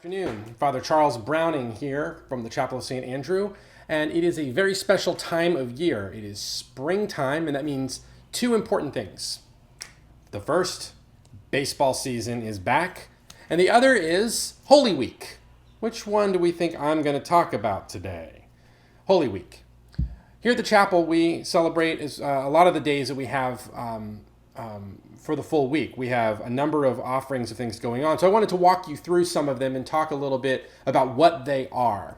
Afternoon. Father Charles Browning here from the Chapel of St. Andrew, and it is a very special time of year. It is springtime, and that means two important things. The first, baseball season is back, and the other is Holy Week. Which one do we think I'm going to talk about today? Holy Week. Here at the chapel, we celebrate a lot of the days that we have for the full week. We have a number of offerings of things going on. So I wanted to walk you through some of them and talk a little bit about what they are.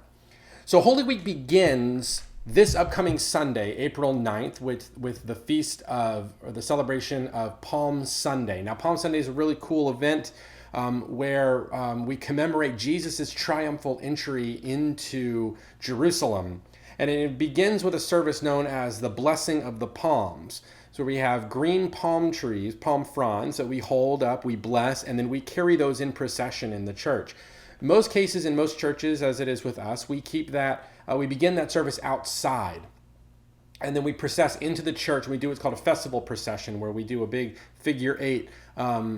So Holy Week begins this upcoming Sunday, April 9th, with the feast of, or the celebration of Palm Sunday. Now, Palm Sunday is a really cool event where we commemorate Jesus' triumphal entry into Jerusalem. And it begins with a service known as the Blessing of the Palms. So we have green palm trees, palm fronds that we hold up, we bless, and then we carry those in procession in the church. In most cases, in most churches, as it is with us, we begin that service outside. And then we process into the church. We do what's called a festival procession, where we do a big figure eight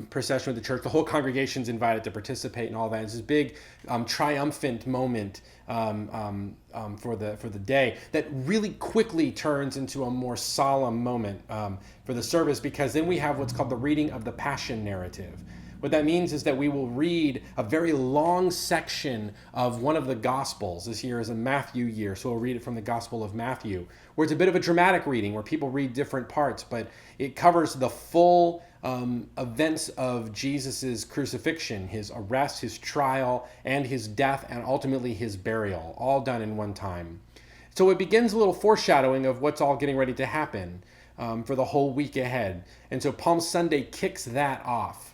procession with the church. The whole congregation's invited to participate and all that. It's this big triumphant moment for the day that really quickly turns into a more solemn moment for the service, because then we have what's called the reading of the Passion narrative. What that means is that we will read a very long section of one of the Gospels. This year is a Matthew year, so we'll read it from the Gospel of Matthew, where it's a bit of a dramatic reading, where people read different parts, but it covers the full events of Jesus' crucifixion, his arrest, his trial, and his death, and ultimately his burial, all done in one time. So it begins a little foreshadowing of what's all getting ready to happen for the whole week ahead. And so Palm Sunday kicks that off.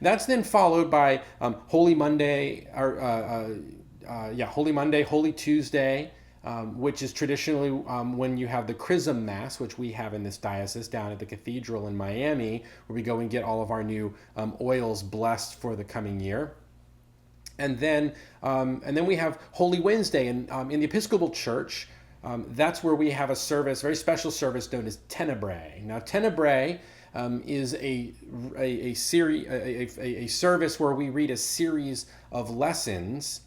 That's then followed by Holy Monday, Holy Monday, Holy Tuesday, which is traditionally when you have the Chrism Mass, which we have in this diocese down at the cathedral in Miami, where we go and get all of our new oils blessed for the coming year. And then we have Holy Wednesday, and in the Episcopal Church, that's where we have a service, very special service known as Tenebrae. Now, Tenebrae is a service where we read a series of lessons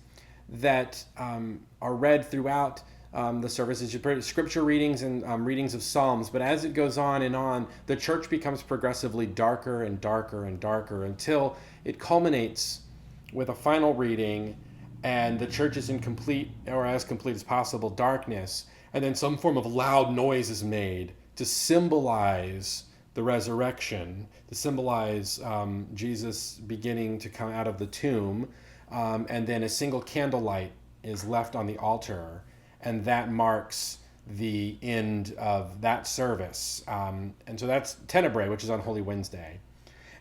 that are read throughout the services, scripture readings and readings of Psalms. But as it goes on and on, the church becomes progressively darker and darker and darker until it culminates with a final reading, and the church is in complete, or as complete as possible, darkness. And then some form of loud noise is made to symbolize the resurrection, to symbolize Jesus beginning to come out of the tomb, and then a single candlelight is left on the altar, and that marks the end of that service. And so that's Tenebrae, which is on Holy Wednesday.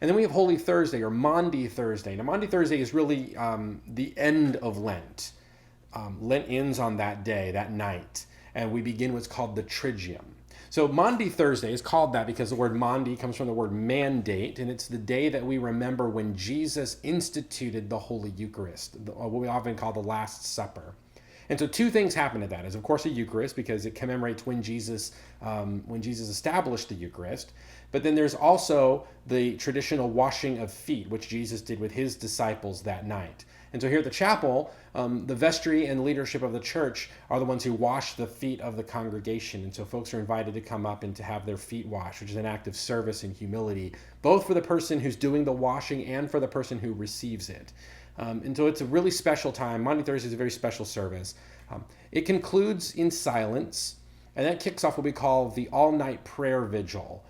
And then we have Holy Thursday, or Maundy Thursday. Now, Maundy Thursday is really the end of Lent. Lent ends on that day, that night, and we begin what's called the Triduum. So Maundy Thursday is called that because the word Maundy comes from the word mandate, and it's the day that we remember when Jesus instituted the Holy Eucharist, what we often call the Last Supper. And so two things happen at that. Is of course a Eucharist, because it commemorates when Jesus established the Eucharist. But then there's also the traditional washing of feet, which Jesus did with his disciples that night. And so here at the chapel, the vestry and leadership of the church are the ones who wash the feet of the congregation. And so folks are invited to come up and to have their feet washed, which is an act of service and humility, both for the person who's doing the washing and for the person who receives it. And so it's a really special time. Maundy Thursday is a very special service. It concludes in silence, and that kicks off what we call the all-night prayer vigil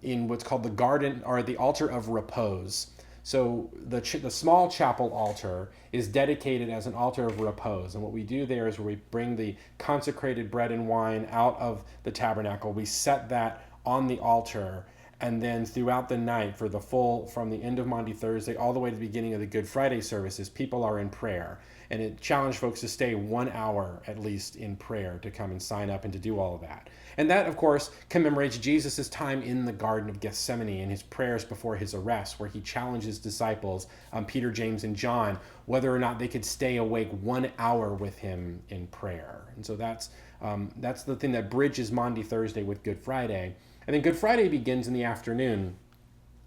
in what's called the garden, or the altar of repose. So the small chapel altar is dedicated as an altar of repose. And what we do there is where we bring the consecrated bread and wine out of the tabernacle. We set that on the altar. And then throughout the night, for the full, from the end of Maundy Thursday all the way to the beginning of the Good Friday services, people are in prayer. And it challenged folks to stay 1 hour at least in prayer, to come and sign up and to do all of that. And that, of course, commemorates Jesus' time in the Garden of Gethsemane and his prayers before his arrest, where he challenged his disciples, Peter, James, and John, whether or not they could stay awake 1 hour with him in prayer. And so that's the thing that bridges Maundy Thursday with Good Friday. And then Good Friday begins in the afternoon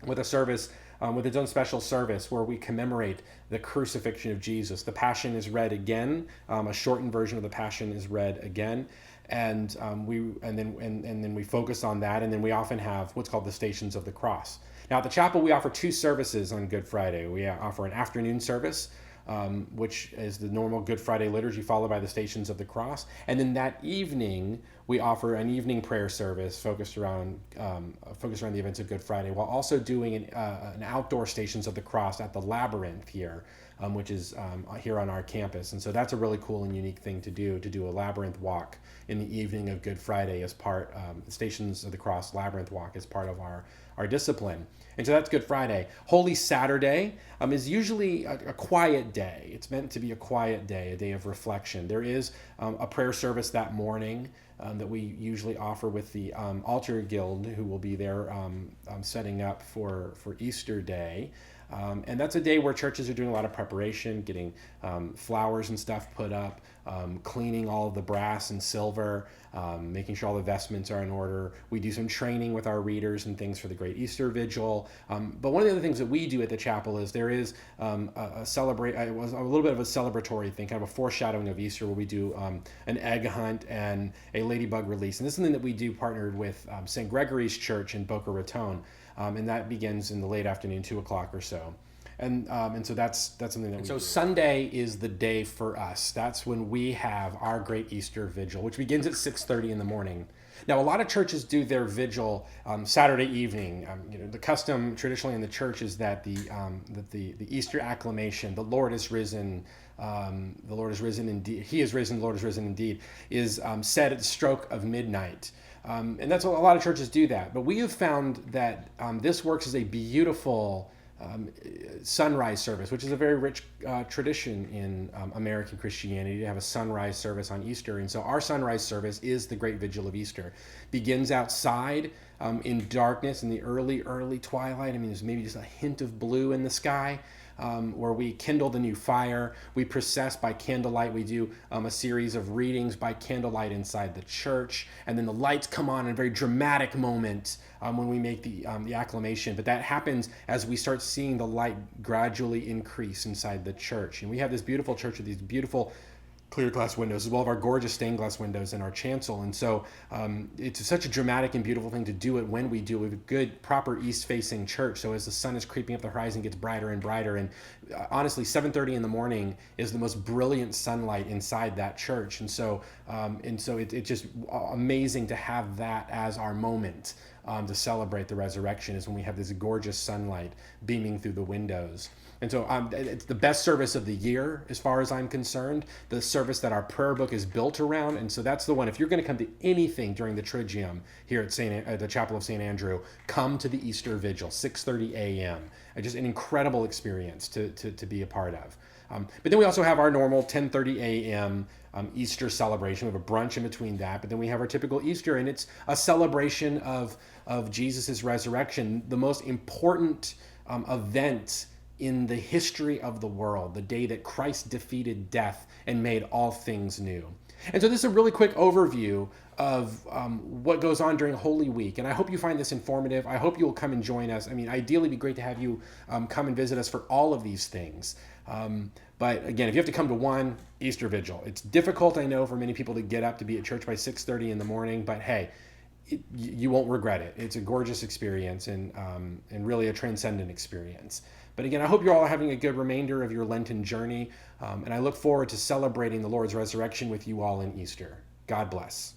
with a service with its own special service where we commemorate the crucifixion of Jesus. The Passion is read again. A shortened version of the Passion is read again. And then we focus on that, and then we often have what's called the Stations of the Cross. Now at the chapel, we offer two services on Good Friday. We offer an afternoon service, which is the normal Good Friday liturgy, followed by the Stations of the Cross. And then that evening, we offer an evening prayer service focused around the events of Good Friday, while also doing an outdoor Stations of the Cross at the Labyrinth here, which is here on our campus. And so that's a really cool and unique thing to do a Labyrinth walk in the evening of Good Friday as part, the Stations of the Cross Labyrinth walk as part of our discipline. And so that's Good Friday. Holy Saturday is usually a quiet day. It's meant to be a quiet day, a day of reflection. There is a prayer service that morning that we usually offer with the Altar Guild, who will be there setting up for Easter Day. And that's a day where churches are doing a lot of preparation, getting flowers and stuff put up, cleaning all of the brass and silver, making sure all the vestments are in order. We do some training with our readers and things for the Great Easter Vigil. But one of the other things that we do at the chapel is there is a little bit of a celebratory thing, kind of a foreshadowing of Easter, where we do an egg hunt and a ladybug release. And this is something that we do partnered with St. Gregory's Church in Boca Raton. And that begins in the late afternoon, 2 o'clock or so. And so that's something that we do. Sunday is the day for us. That's when we have our Great Easter Vigil, which begins at 6:30 in the morning. Now, a lot of churches do their vigil Saturday evening. The custom traditionally in the church is that the Easter acclamation, "The Lord is risen, the Lord is risen indeed. He is risen, the Lord is risen indeed," is said at the stroke of midnight. And that's a lot of churches do that. But we have found that this works as a beautiful sunrise service, which is a very rich tradition in American Christianity to have a sunrise service on Easter. And so our sunrise service is the Great Vigil of Easter. Begins outside in darkness in the early twilight. I mean, there's maybe just a hint of blue in the sky. Where we kindle the new fire. We process by candlelight. We do a series of readings by candlelight inside the church. And then the lights come on in a very dramatic moment when we make the acclamation. But that happens as we start seeing the light gradually increase inside the church. And we have this beautiful church with these beautiful clear glass windows, as well as our gorgeous stained glass windows in our chancel. And so it's such a dramatic and beautiful thing to do it when we do it with a good, proper east-facing church. So as the sun is creeping up the horizon, it gets brighter and brighter. And honestly, 7:30 in the morning is the most brilliant sunlight inside that church. And so it's just amazing to have that as our moment to celebrate the resurrection, is when we have this gorgeous sunlight beaming through the windows. And so it's the best service of the year, as far as I'm concerned, the service that our prayer book is built around. And so that's the one. If you're going to come to anything during the Triduum here at the Chapel of St. Andrew, come to the Easter Vigil, 6:30 a.m. Just an incredible experience to be a part of. But then we also have our normal 10:30 a.m. Easter celebration. We have a brunch in between that. But then we have our typical Easter, and it's a celebration of Jesus' resurrection, the most important event in the history of the world, the day that Christ defeated death and made all things new. And so this is a really quick overview of what goes on during Holy Week. And I hope you find this informative. I hope you will come and join us. I mean, ideally, it'd be great to have you come and visit us for all of these things. But again, if you have to come to one, Easter Vigil. It's difficult, I know, for many people to get up to be at church by 6:30 in the morning, but hey, you won't regret it. It's a gorgeous experience and really a transcendent experience. But again, I hope you're all having a good remainder of your Lenten journey, and I look forward to celebrating the Lord's resurrection with you all in Easter. God bless.